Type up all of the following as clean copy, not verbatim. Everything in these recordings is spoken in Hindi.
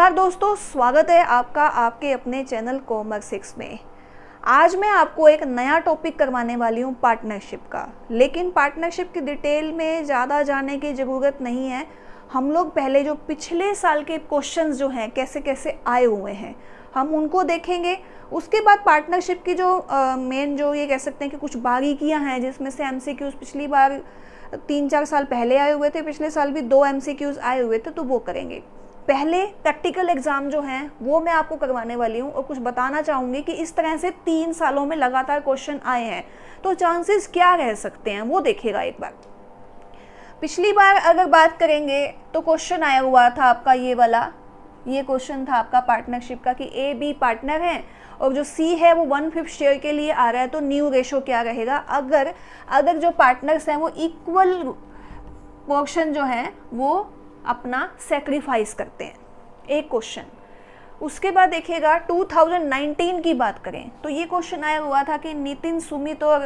नमस्कार दोस्तों, स्वागत है आपका आपके अपने चैनल कॉमर्स में। आज मैं आपको एक नया टॉपिक करवाने वाली हूँ पार्टनरशिप का। लेकिन पार्टनरशिप की डिटेल में ज़्यादा जाने की ज़रूरत नहीं है। हम लोग पहले जो पिछले साल के क्वेश्चंस जो हैं कैसे कैसे आए हुए हैं हम उनको देखेंगे। उसके बाद पार्टनरशिप की जो मेन जो ये कह सकते हैं कि कुछ बारीकियाँ हैं जिसमें से MCQs पिछली बार 3-4 साल पहले आए हुए थे, पिछले साल भी 2 MCQs आए हुए थे, तो वो करेंगे। पहले प्रैक्टिकल एग्ज़ाम जो हैं वो मैं आपको करवाने वाली हूँ और कुछ बताना चाहूँगी कि इस तरह से 3 सालों में लगातार क्वेश्चन आए हैं तो चांसेस क्या रह सकते हैं वो देखिएगा एक बार। पिछली बार अगर बात करेंगे तो क्वेश्चन आया हुआ था आपका ये वाला, ये क्वेश्चन था आपका पार्टनरशिप का कि A-B पार्टनर हैं और जो C है वो 1/5 शेयर के लिए आ रहा है, तो न्यू रेशो क्या रहेगा अगर जो पार्टनर्स हैं वो इक्वल पोर्शन जो है वो अपना सेक्रीफाइस करते हैं। एक क्वेश्चन। उसके बाद देखिएगा 2019 की बात करें तो ये क्वेश्चन आया हुआ था कि नितिन, सुमित और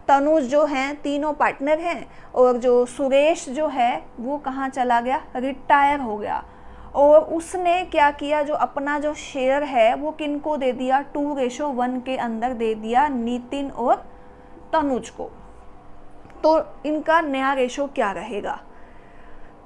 तनुज जो हैं तीनों पार्टनर हैं और जो सुरेश जो है वो कहाँ चला गया, रिटायर हो गया। और उसने क्या किया, जो अपना जो शेयर है वो किनको दे दिया, 2:1 के अंदर दे दिया नितिन और तनुज को। तो इनका नया रेशो क्या रहेगा।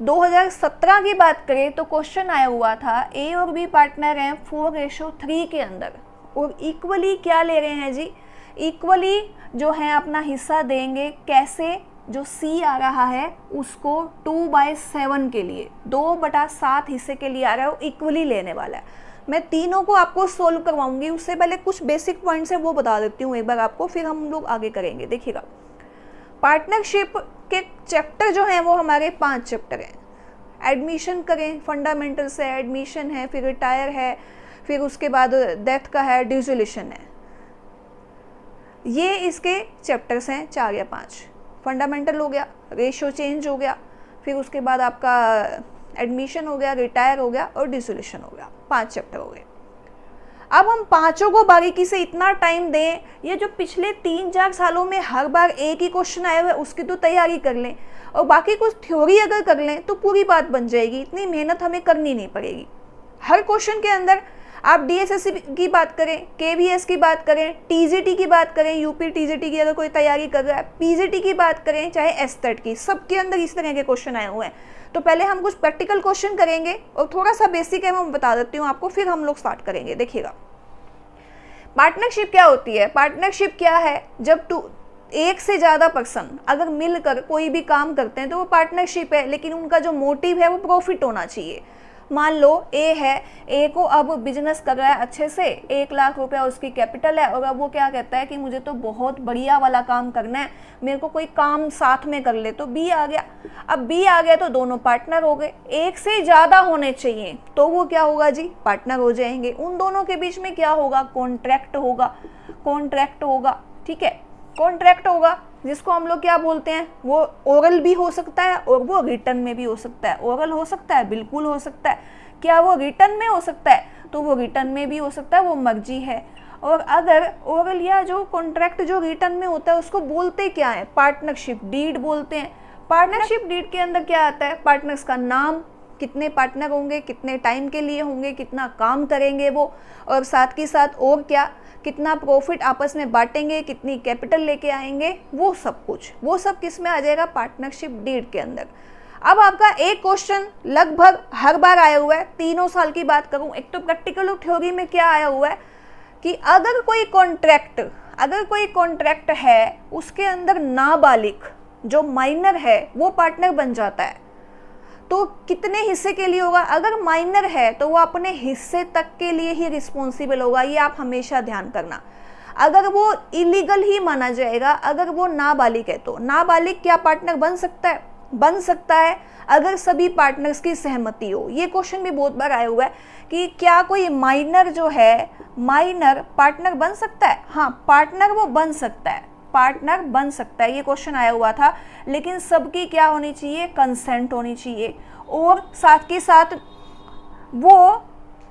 2017 की बात करें तो क्वेश्चन आया हुआ था A और B पार्टनर हैं 4:3 के अंदर और इक्वली क्या ले रहे हैं जी, इक्वली जो है अपना हिस्सा देंगे। कैसे, जो C आ रहा है उसको 2/7 के लिए 2/7 हिस्से के लिए आ रहा है, वो इक्वली लेने वाला है। मैं तीनों को आपको सोल्व करवाऊंगी, उससे पहले कुछ बेसिक पॉइंट्स है वो बता देती हूँ एक बार आपको, फिर हम लोग आगे करेंगे। देखिएगा पार्टनरशिप के चैप्टर जो हैं वो हमारे 5 चैप्टर हैं। एडमिशन करें, फंडामेंटल्स है, एडमिशन है, फिर रिटायर है, फिर उसके बाद डेथ का है, डिसोल्यूशन है। ये इसके चैप्टर्स हैं 4 या 5। फंडामेंटल हो गया, रेशियो चेंज हो गया, फिर उसके बाद आपका एडमिशन हो गया, रिटायर हो गया और डिसोल्यूशन हो गया। 5 चैप्टर हो गए। अब हम पांचों को बारीकी से इतना टाइम दें, ये जो पिछले 3-4 सालों में हर बार एक ही क्वेश्चन आया हुआ है उसकी तो तैयारी कर लें और बाकी कुछ थ्योरी अगर कर लें तो पूरी बात बन जाएगी। इतनी मेहनत हमें करनी नहीं पड़ेगी। हर क्वेश्चन के अंदर आप DSSC की बात करें, KVS की बात करें, TGT की बात करें, UP TGT की अगर कोई तैयारी कर रहा है, PGT की बात करें, चाहे STET की, सबके अंदर इस तरह के क्वेश्चन आए हुए हैं। तो पहले हम कुछ प्रैक्टिकल क्वेश्चन करेंगे और थोड़ा सा बेसिक है मैं बता देती हूँ आपको, फिर हम लोग स्टार्ट करेंगे। देखिएगा पार्टनरशिप क्या होती है। पार्टनरशिप क्या है, जब एक से ज़्यादा पर्सन अगर मिलकर कोई भी काम करते हैं तो वो पार्टनरशिप है, लेकिन उनका जो मोटिव है वो प्रॉफिट होना चाहिए। मान लो A है, A को अब बिजनेस कर रहा है अच्छे से, 1 लाख रुपया उसकी कैपिटल है और अब वो क्या कहता है कि मुझे तो बहुत बढ़िया वाला काम करना है, मेरे को कोई काम साथ में कर ले। तो B आ गया। अब B आ गया तो दोनों पार्टनर हो गए। एक से ज़्यादा होने चाहिए तो वो क्या होगा जी, पार्टनर हो जाएंगे। उन दोनों के बीच में क्या होगा, कॉन्ट्रैक्ट होगा। कॉन्ट्रैक्ट होगा, ठीक है, कॉन्ट्रैक्ट होगा जिसको हम लोग क्या बोलते हैं, वो ओरल भी हो सकता है और वो रिटर्न में भी हो सकता है। ओरल हो सकता है, बिल्कुल हो सकता है। क्या वो रिटर्न में हो सकता है, तो वो रिटर्न में भी हो सकता है, वो मर्जी है। और अगर ओरल या जो कॉन्ट्रैक्ट जो रिटर्न में होता है उसको बोलते क्या है, पार्टनरशिप डीड बोलते हैं। पार्टनरशिप डीड के अंदर क्या आता है, पार्टनर्स का नाम, कितने पार्टनर होंगे, कितने टाइम के लिए होंगे, कितना काम करेंगे वो, और साथ के साथ और क्या, कितना प्रॉफिट आपस में बांटेंगे, कितनी कैपिटल लेके आएंगे, वो सब कुछ, वो सब किस में आ जाएगा, पार्टनरशिप डीड के अंदर। अब आपका एक क्वेश्चन लगभग हर बार आया हुआ है, 3 साल की बात करूं, एक तो प्रैक्टिकल और थ्योरी में क्या आया हुआ है कि अगर कोई कॉन्ट्रैक्ट है उसके अंदर नाबालिग जो माइनर है वो पार्टनर बन जाता है, तो कितने हिस्से के लिए होगा। अगर माइनर है तो वो अपने हिस्से तक के लिए ही रिस्पॉन्सिबल होगा, ये आप हमेशा ध्यान करना। अगर वो इलीगल ही माना जाएगा, अगर वो नाबालिग है तो नाबालिग क्या पार्टनर बन सकता है, बन सकता है अगर सभी पार्टनर्स की सहमति हो। ये क्वेश्चन भी बहुत बार आया हुआ है कि क्या कोई माइनर जो है, माइनर पार्टनर बन सकता है। हाँ, पार्टनर वो बन सकता है, पार्टनर बन सकता है, ये क्वेश्चन आया हुआ था। लेकिन सबकी क्या होनी चाहिए, कंसेंट होनी चाहिए। और साथ के साथ वो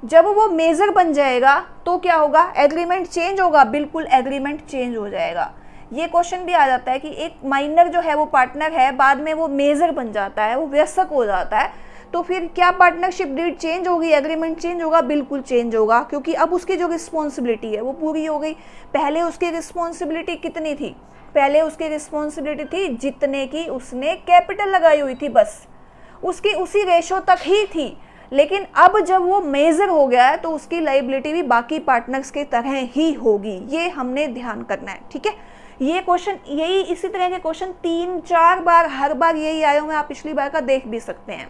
जब वो मेजर बन जाएगा तो क्या होगा, एग्रीमेंट चेंज होगा, बिल्कुल एग्रीमेंट चेंज हो जाएगा। ये क्वेश्चन भी आ जाता है कि एक माइनर जो है वो पार्टनर है, बाद में वो मेजर बन जाता है, वो वयस्क हो जाता है, तो फिर क्या पार्टनरशिप डीड चेंज होगी, एग्रीमेंट चेंज होगा? बिल्कुल चेंज होगा, क्योंकि अब उसकी जो रिस्पॉन्सिबिलिटी है वो पूरी हो गई। पहले उसकी रिस्पॉन्सिबिलिटी कितनी थी? पहले उसकी रिस्पॉन्सिबिलिटी थी जितने की उसने कैपिटल लगाई हुई थी, बस उसकी उसी रेशो तक ही थी। लेकिन अब जब वो मेजर हो गया है तो उसकी लायबिलिटी भी बाकी पार्टनर्स के तरह ही होगी, ये हमने ध्यान करना है, ठीक है। ये क्वेश्चन, यही इसी तरह के क्वेश्चन 3-4 बार, हर बार यही आए होंगे, आप पिछली बार का देख भी सकते हैं।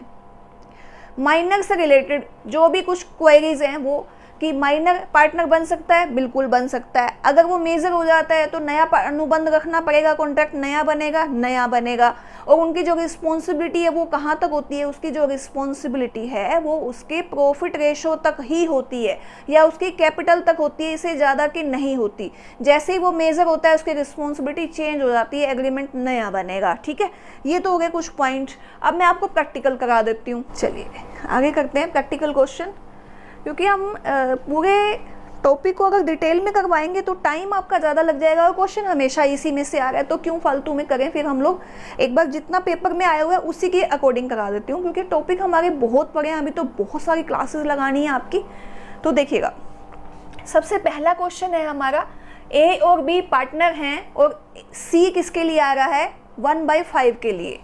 माइनर से रिलेटेड जो भी कुछ क्वेरीज हैं वो, कि माइनर पार्टनर बन सकता है, बिल्कुल बन सकता है। अगर वो मेजर हो जाता है तो नया अनुबंध रखना पड़ेगा, कॉन्ट्रैक्ट नया बनेगा। और उनकी जो रिस्पॉन्सिबिलिटी है वो कहाँ तक होती है? उसकी जो रिस्पॉन्सिबिलिटी है वो उसके प्रॉफिट रेशो तक ही होती है या उसकी कैपिटल तक होती है, इससे ज़्यादा की नहीं होती। जैसे ही वो मेजर होता है उसकी रिस्पॉन्सिबिलिटी चेंज हो जाती है, एग्रीमेंट नया बनेगा, ठीक है। ये तो हो गए कुछ पॉइंट। अब मैं आपको प्रैक्टिकल करा देती हूँ। चलिए आगे करते हैं प्रैक्टिकल क्वेश्चन, क्योंकि हम पूरे टॉपिक को अगर डिटेल में करवाएंगे तो टाइम आपका ज़्यादा लग जाएगा और क्वेश्चन हमेशा इसी में से आ रहा है, तो क्यों फालतू में करें। फिर हम लोग एक बार जितना पेपर में आया हुआ है उसी के अकॉर्डिंग करा देती हूँ, क्योंकि टॉपिक हमारे बहुत बड़े हैं, अभी तो बहुत सारी क्लासेस लगानी है आपकी। तो देखिएगा, सबसे पहला क्वेश्चन है हमारा, ए और बी पार्टनर हैं और सी किसके लिए आ रहा है? 1/5 के लिए।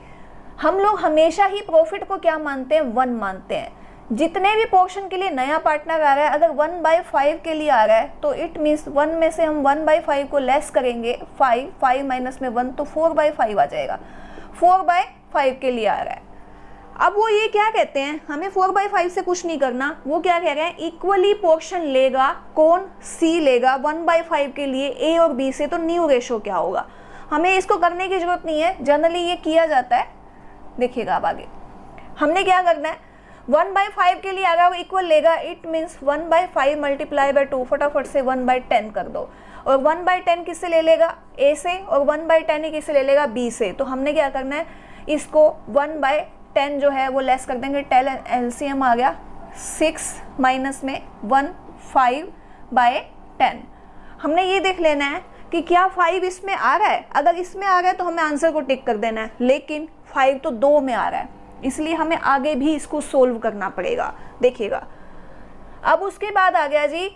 हम लोग हमेशा ही प्रॉफिट को क्या मानते हैं? 1 मानते हैं। जितने भी पोर्शन के लिए नया पार्टनर आ रहा है, अगर 1/5 के लिए आ रहा है तो इट मीन्स 1 में से हम 1/5 को लेस करेंगे, 5 माइनस में 1 तो 4/5 आ जाएगा। 4/5 के लिए आ रहा है। अब वो ये क्या कहते हैं, हमें 4/5 से कुछ नहीं करना, वो क्या कह रहे हैं? इक्वली पोर्शन लेगा, कौन? सी लेगा 1/5 के लिए ए और बी से। तो न्यू रेशो क्या होगा? हमें इसको करने की जरूरत नहीं है, जनरली ये किया जाता है। देखिएगा अब आगे हमने क्या करना है, 1/5 के लिए अगर इक्वल लेगा, इट मीन्स 1/5 मल्टीप्लाई बाय 2, फटाफट से 1/10 कर दो। और 1/10 किससे ले लेगा? ए से, और 1/10 ही किससे ले लेगा? बी से। तो हमने क्या करना है, इसको 1/10 जो है वो लेस कर देंगे, 10 एलसीएम आ गया 6 माइनस में 1 5/10। हमने ये देख लेना है कि क्या 5 इसमें आ रहा है। अगर इसमें आ रहा है तो हमें आंसर को टिक कर देना है, लेकिन 5 तो 2 में आ रहा है, इसलिए हमें आगे भी इसको सोल्व करना पड़ेगा। देखिएगा अब उसके बाद आ गया जी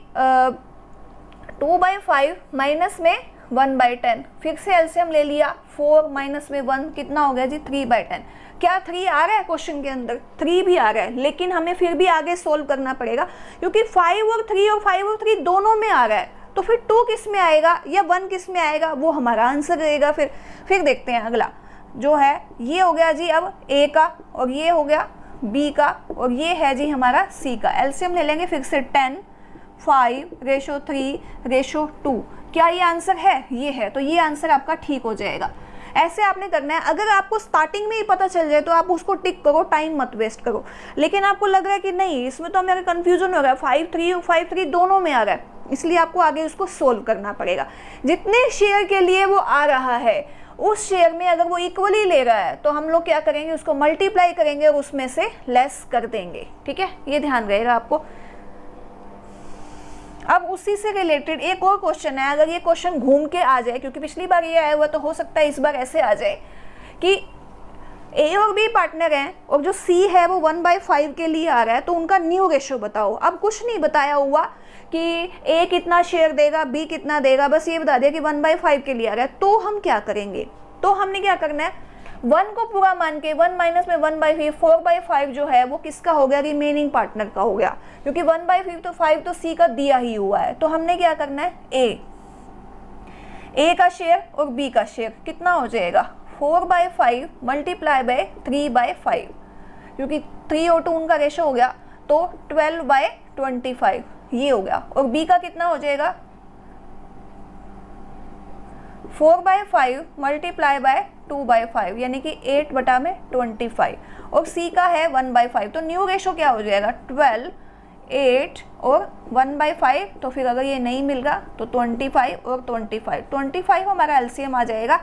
2/5 माइनस में 1/10, फिर से एलसीएम ले लिया, 4 माइनस में 1 कितना हो गया जी? 3/10। क्या 3 आ रहा है क्वेश्चन के अंदर? 3 भी आ रहा है, लेकिन हमें फिर भी आगे सोल्व करना पड़ेगा, क्योंकि 5 और 3 और 5 और 3 दोनों में आ रहा है। तो फिर 2 किस में आएगा या 1 किस में आएगा, वो हमारा आंसर रहेगा। फिर देखते हैं अगला जो है, ये हो गया जी अब ए का, और ये हो गया बी का, और ये है जी हमारा सी का। एलसीएम ले लेंगे फिर से 10, 5:3:2। क्या ये आंसर है? ये है, तो ये आंसर आपका ठीक हो जाएगा। ऐसे आपने करना है। अगर आपको स्टार्टिंग में ही पता चल जाए तो आप उसको टिक करो, टाइम मत वेस्ट करो। लेकिन आपको लग रहा है कि नहीं, इसमें तो हमें कंफ्यूजन हो रहा है, 5-3 दोनों में आ रहा है, इसलिए आपको आगे उसको सोल्व करना पड़ेगा। जितने शेयर के लिए वो आ रहा है उस शेयर में अगर वो इक्वली ले रहा है तो हम लोग क्या करेंगे, उसको मल्टीप्लाई करेंगे और उसमें से लेस कर देंगे, ठीक है। ये ध्यान रहेगा आपको। अब उसी से रिलेटेड एक और क्वेश्चन है, अगर ये क्वेश्चन घूम के आ जाए, क्योंकि पिछली बार ये आया हुआ तो हो सकता है इस बार ऐसे आ जाए कि ए और बी पार्टनर हैं और जो सी है वो 1/5 के लिए आ रहा है, तो उनका न्यू रेशो बताओ। अब कुछ नहीं बताया हुआ कि ए कितना शेयर देगा, बी कितना देगा, बस ये बता दिया कि 1/5 के लिए आ रहा है। तो हम क्या करेंगे, तो हमने क्या करना है, 1 को पूरा मान के 1 माइनस में 1/5, 4/5 जो है वो किसका हो गया, रिमेनिंग पार्टनर का हो गया, क्योंकि 1/5 तो 5 तो सी का दिया ही हुआ है। तो हमने क्या करना है, ए का शेयर और बी का शेयर कितना हो जाएगा, 4/5 मल्टीप्लाई बाय 3/5, क्योंकि 3 और 2 उनका रेशो हो गया, तो 12/25 ये हो गया। और बी का कितना हो जाएगा, 4/5 मल्टीप्लाई बाय 2/5 यानी कि 8/25, और सी का है 1/5। तो न्यू रेशो क्या हो जाएगा, 12, 8 और 1/5। तो फिर अगर ये नहीं मिल रहा तो 25 और 25 हमारा एलसीएम आ जाएगा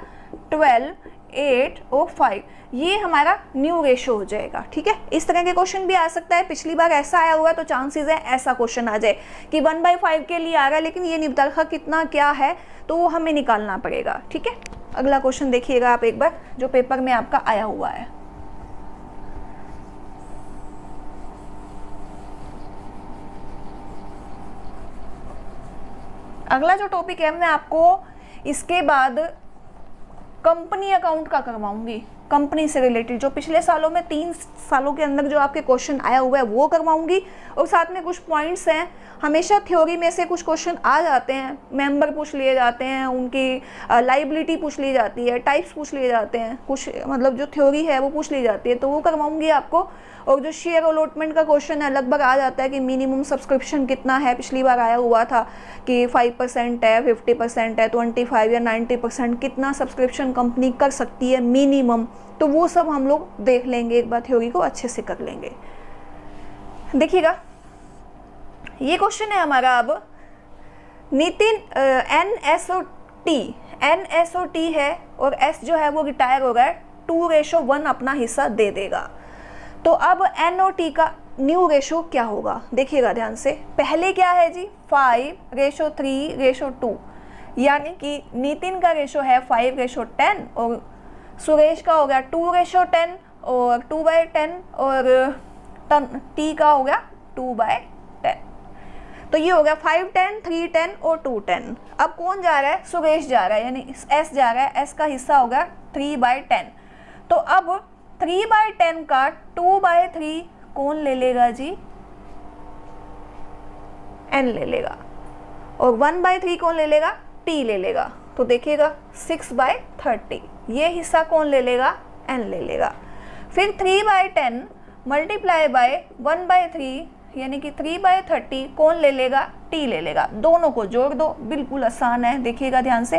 12, 8 और 5। ये हमारा न्यू रेशो हो जाएगा, ठीक है। इस तरह के क्वेश्चन भी आ सकता है, पिछली बार ऐसा आया हुआ तो चांसेस है ऐसा क्वेश्चन आ जाए कि 1/5 के लिए आ रहा है लेकिन ये नहीं बता रखा कितना क्या है, तो वो हमें निकालना पड़ेगा, ठीक है। अगला क्वेश्चन देखिएगा आप एक बार, जो पेपर में आपका आया हुआ है। अगला जो टॉपिक है मैं आपको इसके बाद कंपनी अकाउंट का करवाऊंगी, कंपनी से रिलेटेड जो पिछले सालों में 3 सालों के अंदर जो आपके क्वेश्चन आया हुआ है वो करवाऊंगी। और साथ में कुछ पॉइंट्स हैं, हमेशा थ्योरी में से कुछ क्वेश्चन आ जाते हैं, मेंबर पूछ लिए जाते हैं, उनकी लाइबिलिटी पूछ ली जाती है, टाइप्स पूछ लिए जाते हैं, कुछ मतलब जो थ्योरी है वो पूछ ली जाती है, तो वो करवाऊंगी आपको। और जो शेयर अलॉटमेंट का क्वेश्चन है लगभग आ जाता है कि मिनिमम सब्सक्रिप्शन कितना है, पिछली बार आया हुआ था कि 5% है, 50% है, 25 या 90%, कितना सब्सक्रिप्शन कंपनी कर सकती है मिनिमम, तो वो सब हम लोग देख लेंगे, एक बार थ्योरी को अच्छे से कर लेंगे। देखिएगा ये क्वेश्चन है हमारा अब, नितिन NSOT है और S जो है वो रिटायर हो गया है, 2:1 अपना हिस्सा दे देगा। तो अब NOT का न्यू रेशो क्या होगा, देखिएगा ध्यान से। पहले क्या है जी 5:3:2, यानी कि नितिन का रेशो है 5:10 और सुरेश का हो गया 2:10 और 2/10 और T का हो गया 2/10। तो ये हो गया 5:10, 3:10 और 2:10। अब कौन जा रहा है, सुरेश जा रहा है, यानी S जा रहा है, S का हिस्सा हो गया 3/10। तो अब 3/10 का 2/3 कौन ले लेगा जी, N ले लेगा, और 1/3 कौन ले लेगा, T ले लेगा। तो देखिएगा 6/30 ये हिस्सा कौन ले लेगा, N ले लेगा। फिर 3/10 मल्टीप्लाई बाय 1/3 यानी कि 3/30 कौन ले लेगा, T ले लेगा। दोनों को जोड़ दो, बिल्कुल आसान है, देखिएगा ध्यान से।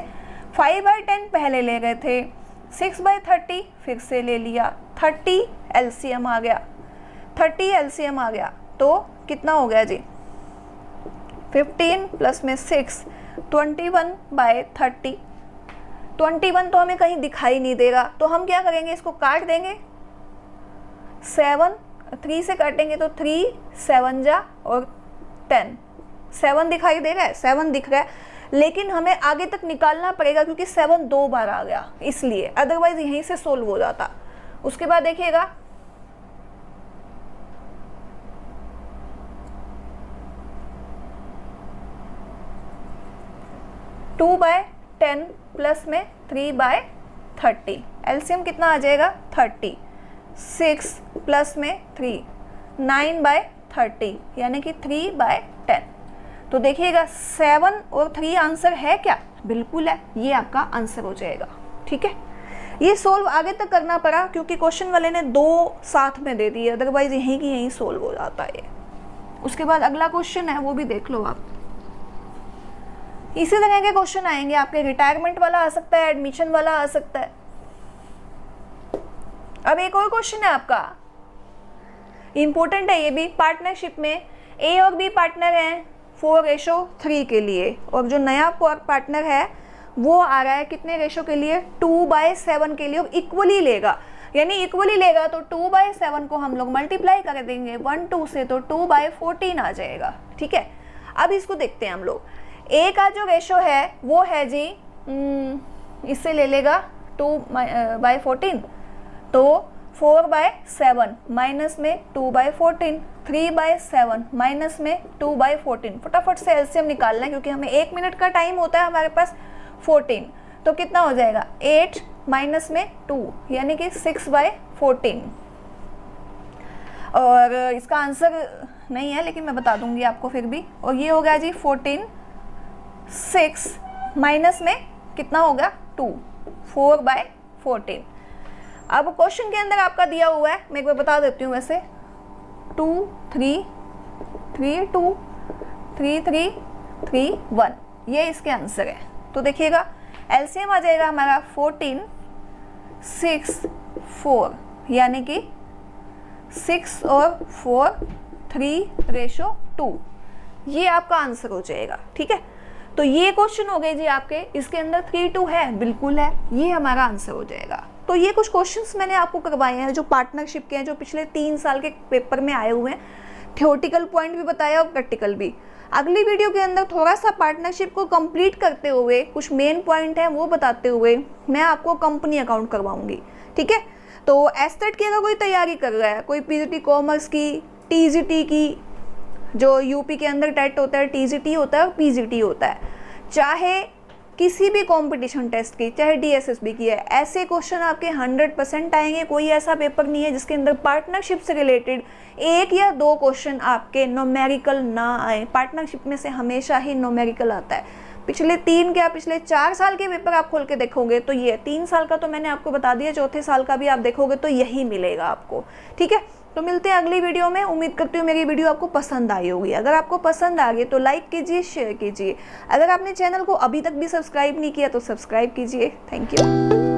5/10 पहले ले गए थे, 6/30 फिर से ले लिया, 30 LCM आ गया, 30 LCM आ गया, तो कितना हो गया जी 15 प्लस में 6, 21/30। 21 तो हमें कहीं दिखाई नहीं देगा, तो हम क्या करेंगे, इसको काट देंगे, 7 3 से काटेंगे तो 3 7 जा और 10, 7 दिखाई दे रहा है, 7 दिख रहा है, लेकिन हमें आगे तक निकालना पड़ेगा क्योंकि 7 2 बार आ गया, इसलिए, अदरवाइज यहीं से सोल्व हो जाता। उसके बाद देखिएगा 2/10 प्लस में 3/30, एलसीएम कितना आ जाएगा 30, 6 प्लस में 3, 9/30 यानी कि 3/10। तो देखिएगा 7 और 3 आंसर है क्या, बिल्कुल है, ये आपका आंसर हो जाएगा। ठीक है, ये सोल्व आगे तक करना पड़ा क्योंकि क्वेश्चन वाले ने 2 साथ में दे दिए, अदरवाइज यहीं की यहीं सोल्व हो जाता है। उसके बाद अगला क्वेश्चन है, वो भी देख लो आप। इसी तरह के क्वेश्चन आएंगे आपके, रिटायरमेंट वाला आ सकता है, एडमिशन वाला आ सकता है। अब एक और क्वेश्चन है आपका, इंपॉर्टेंट है ये भी, पार्टनरशिप में ए और बी पार्टनर हैं 4:3 के लिए, और जो नया पार्टनर है वो आ रहा है कितने रेशो के लिए, 2/7 के लिए, और इक्वली लेगा, यानी इक्वली लेगा तो 2/7 को हम लोग मल्टीप्लाई कर देंगे 1 2 से, तो 2/14 आ जाएगा। ठीक है, अब इसको देखते हैं हम लोग। ए का जो रेशो है वो है जी, इससे ले लेगा 2/14, तो 4/7 माइनस में 2/14, 3/7 माइनस में 2/14। फटाफट से एलसीएम निकालना है क्योंकि हमें 1 मिनट का टाइम होता है हमारे पास। 14 तो कितना हो जाएगा 8 माइनस में 2 यानी कि 6/14। और इसका आंसर नहीं है लेकिन मैं बता दूंगी आपको फिर भी। और ये हो गया जी 14, 6 माइनस में कितना होगा 2, 4/14। अब क्वेश्चन के अंदर आपका दिया हुआ है, मैं एक बार बता देती हूँ वैसे, 2 3 3 2 3 3 3 1, ये इसके आंसर है। तो देखिएगा एलसीएम आ जाएगा हमारा 14 6 4 यानी कि 6 और 4 3:2, ये आपका आंसर हो जाएगा। ठीक है, तो ये क्वेश्चन हो गए जी आपके, इसके अंदर 3:2 है, बिल्कुल है, ये हमारा आंसर हो जाएगा। तो ये कुछ क्वेश्चंस मैंने आपको करवाए हैं जो पार्टनरशिप के हैं, जो पिछले 3 साल के पेपर में आए हुए हैं। थ्योरेटिकल पॉइंट भी बताया और प्रैक्टिकल भी। अगली वीडियो के अंदर थोड़ा सा पार्टनरशिप को कंप्लीट करते हुए कुछ मेन पॉइंट हैं वो बताते हुए मैं आपको कंपनी अकाउंट करवाऊंगी। ठीक है, तो एस्टेट की अगर कोई तैयारी कर रहा है, कोई पीजीटी कॉमर्स की, टीजीटी की, जो यूपी के अंदर टेट होता है, टीजीटी होता है और पीजीटी होता है, चाहे किसी भी कंपटीशन टेस्ट की, चाहे डीएसएसबी की है, ऐसे क्वेश्चन आपके 100% आएंगे। कोई ऐसा पेपर नहीं है जिसके अंदर पार्टनरशिप से रिलेटेड 1 या 2 क्वेश्चन आपके न्यूमेरिकल ना आए। पार्टनरशिप में से हमेशा ही न्यूमेरिकल आता है। पिछले 4 साल के पेपर आप खोल के देखोगे तो ये 3 साल का तो मैंने आपको बता दिया, चौथे साल का भी आप देखोगे तो यही मिलेगा आपको। ठीक है, तो मिलते हैं अगली वीडियो में। उम्मीद करती हूँ मेरी वीडियो आपको पसंद आई होगी। अगर आपको पसंद आ गई तो लाइक कीजिए, शेयर कीजिए। अगर आपने चैनल को अभी तक भी सब्सक्राइब नहीं किया तो सब्सक्राइब कीजिए। Thank you.